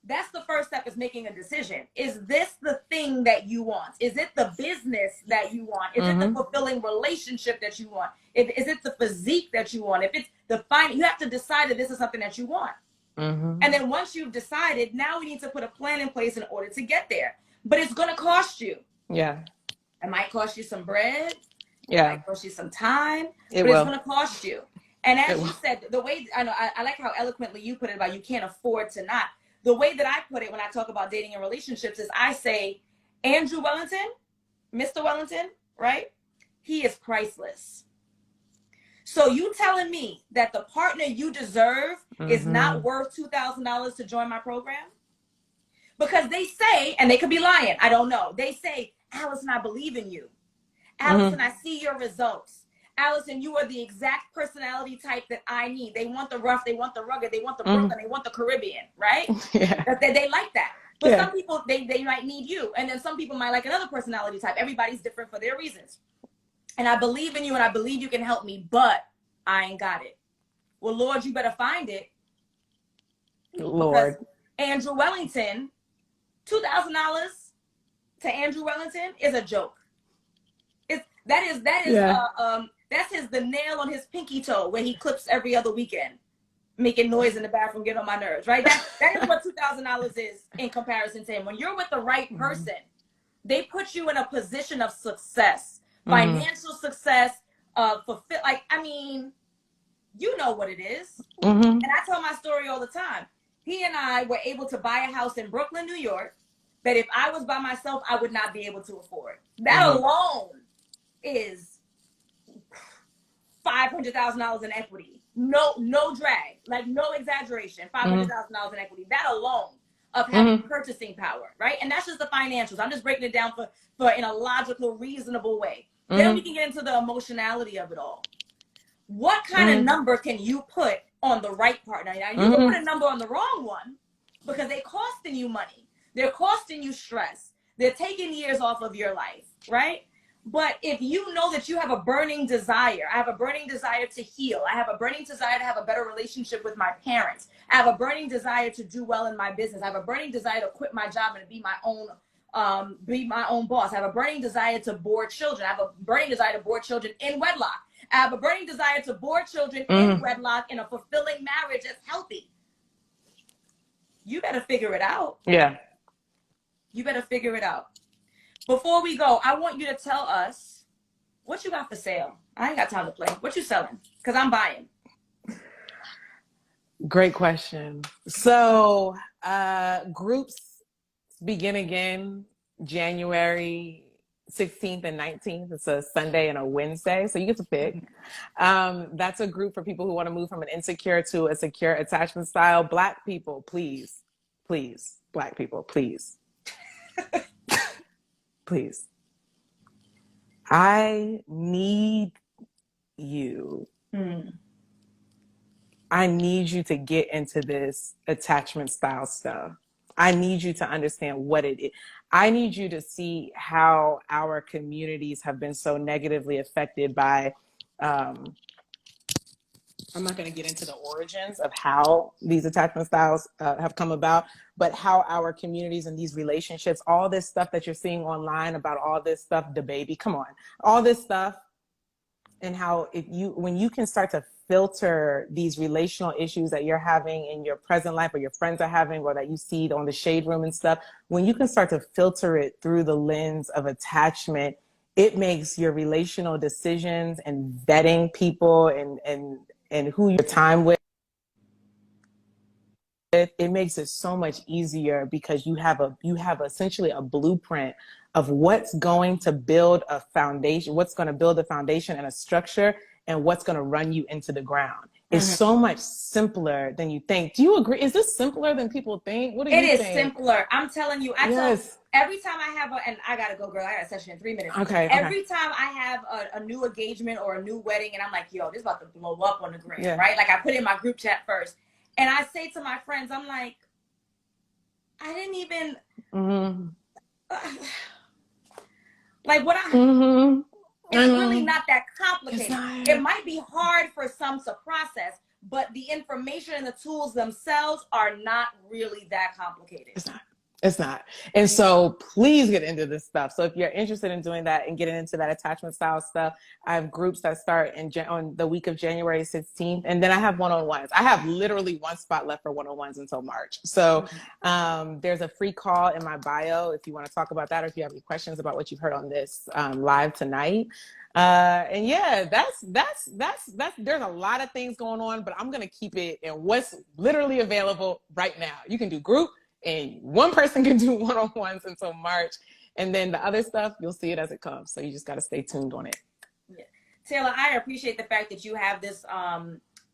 [SPEAKER 1] That's the first step, is making a decision. Is this the thing that you want? Is it the business that you want? Is it the fulfilling relationship that you want? Is it the physique that you want? If it's the you have to decide that this is something that you want. And then once you've decided, now we need to put a plan in place in order to get there. But it's going to cost you.
[SPEAKER 2] Yeah.
[SPEAKER 1] It might cost you some bread.
[SPEAKER 2] Yeah.
[SPEAKER 1] It might cost you some time.
[SPEAKER 2] But
[SPEAKER 1] it's going to cost you. And as you said, the way, I know, I like how eloquently you put it about you can't afford to not. The way that I put it when I talk about dating and relationships is I say, Andrew Wellington, Mr. Wellington, right? He is priceless. So you telling me that the partner you deserve is not worth $2,000 to join my program? Because they say, and they could be lying, I don't know. They say, Alison, I believe in you. Alison, I see your results. Alison, you are the exact personality type that I need. They want the rough, they want the rugged, they want the Brooklyn, they want the Caribbean, right? They like that. But some people, they might need you. And then some people might like another personality type. Everybody's different for their reasons. And I believe in you, and I believe you can help me, but I ain't got it. Well, Lord, you better find it.
[SPEAKER 2] Lord.
[SPEAKER 1] Because Andrew Wellington, $2,000 to Andrew Wellington is a joke. That is the nail on his pinky toe where he clips every other weekend, making noise in the bathroom, getting on my nerves, right? That is what $2,000 is in comparison to him. When you're with the right person, they put you in a position of success, financial success, fulfill. Like, I mean, you know what it is. And I tell my story all the time. He and I were able to buy a house in Brooklyn, New York, that if I was by myself, I would not be able to afford. That alone is $500,000 in equity. No drag, like no exaggeration. $500,000 in equity. That alone of having purchasing power, right? And that's just the financials. I'm just breaking it down for in a logical, reasonable way. Then we can get into the emotionality of it all. What kind of number can you put on the right partner? Now, you can put a number on the wrong one because they're costing you money. They're costing you stress. They're taking years off of your life, right? But if you know that you have a burning desire, I have a burning desire to heal. I have a burning desire to have a better relationship with my parents. I have a burning desire to do well in my business. I have a burning desire to quit my job and be my own boss. I have a burning desire to board children. I have a burning desire to board children in wedlock. I have a burning desire to board children in wedlock in a fulfilling marriage that's healthy. You better figure it out.
[SPEAKER 2] Yeah.
[SPEAKER 1] You better figure it out. Before we go, I want you to tell us what you got for sale. I ain't got time to play. What you selling? Because I'm buying.
[SPEAKER 2] Great question. So groups begin again January 16th and 19th. It's a Sunday and a Wednesday, so you get to pick. That's a group for people who want to move from an insecure to a secure attachment style. Black people, please. Black people, please. Please. I need you. I need you to get into this attachment style stuff. I need you to understand what it is. I need you to see how our communities have been so negatively affected by, I'm not going to get into the origins of how these attachment styles have come about, but how our communities and these relationships, all this stuff that you're seeing online about all this stuff, the baby, come on, all this stuff, and how when you can start to filter these relational issues that you're having in your present life or your friends are having or that you see on the shade room and stuff, when you can start to filter it through the lens of attachment, it makes your relational decisions and vetting people and who you're time with, it makes it so much easier because you have essentially a blueprint of what's going to build a foundation, what's going to build a foundation and a structure, and what's going to run you into the ground. It's so much simpler than you think. Do you agree? Is this simpler than people think? What do you think? It is
[SPEAKER 1] simpler. I'm telling you. Every time I have and I got to go, girl. I got a session in 3 minutes.
[SPEAKER 2] Okay.
[SPEAKER 1] Every time I have a new engagement or a new wedding and I'm like, yo, this is about to blow up on the gram, right? Like I put it in my group chat first. And I say to my friends, I'm like, I didn't even... like what it's really not that complicated. It might be hard for some to process, but the information and the tools themselves are not really that complicated.
[SPEAKER 2] It's not. And so please get into this stuff. So if you're interested in doing that and getting into that attachment style stuff, I have groups that start on the week of January 16th. And then I have one-on-ones. I have literally one spot left for one-on-ones until March. So there's a free call in my bio if you want to talk about that or if you have any questions about what you've heard on this live tonight. And yeah, that's there's a lot of things going on, but I'm going to keep it in what's literally available right now. You can do group, and one person can do one-on-ones until March. And then the other stuff, you'll see it as it comes. So you just got to stay tuned on it.
[SPEAKER 1] Yeah. Taylor, I appreciate the fact that you have this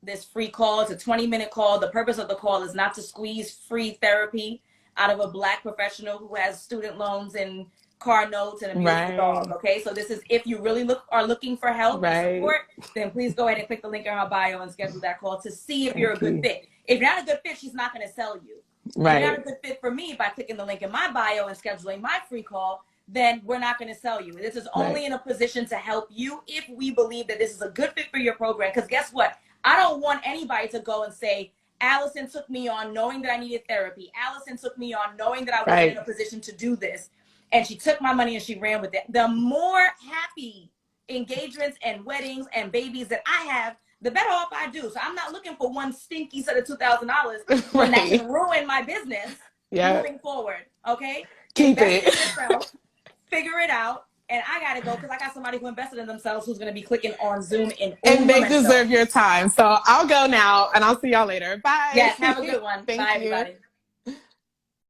[SPEAKER 1] this free call. It's a 20-minute call. The purpose of the call is not to squeeze free therapy out of a Black professional who has student loans and car notes and a beautiful dog. Okay, so this is if you really are looking for help and support, then please go ahead and click the link in her bio and schedule that call to see if you're a good fit. If you're not a good fit, she's not going to sell you. Right. If you're not a good fit for me by clicking the link in my bio and scheduling my free call, then we're not going to sell you. This is only in a position to help you if we believe that this is a good fit for your program. Because guess what? I don't want anybody to go and say, Alison took me on knowing that I needed therapy. Alison took me on knowing that I wasn't in a position to do this. And she took my money and she ran with it. The more happy engagements and weddings and babies that I have, the better off I do. So I'm not looking for one stinky set of $2,000 when that can ruin my business moving forward. Okay?
[SPEAKER 2] Keep
[SPEAKER 1] Invest
[SPEAKER 2] it.
[SPEAKER 1] in yourself, figure it out. And I gotta go because I got somebody who invested in themselves who's gonna be clicking on Zoom in
[SPEAKER 2] and they deserve your time. So I'll go now and I'll see y'all later. Bye.
[SPEAKER 1] Yes, have a good one.
[SPEAKER 2] Thank
[SPEAKER 1] Bye,
[SPEAKER 2] you.
[SPEAKER 1] everybody.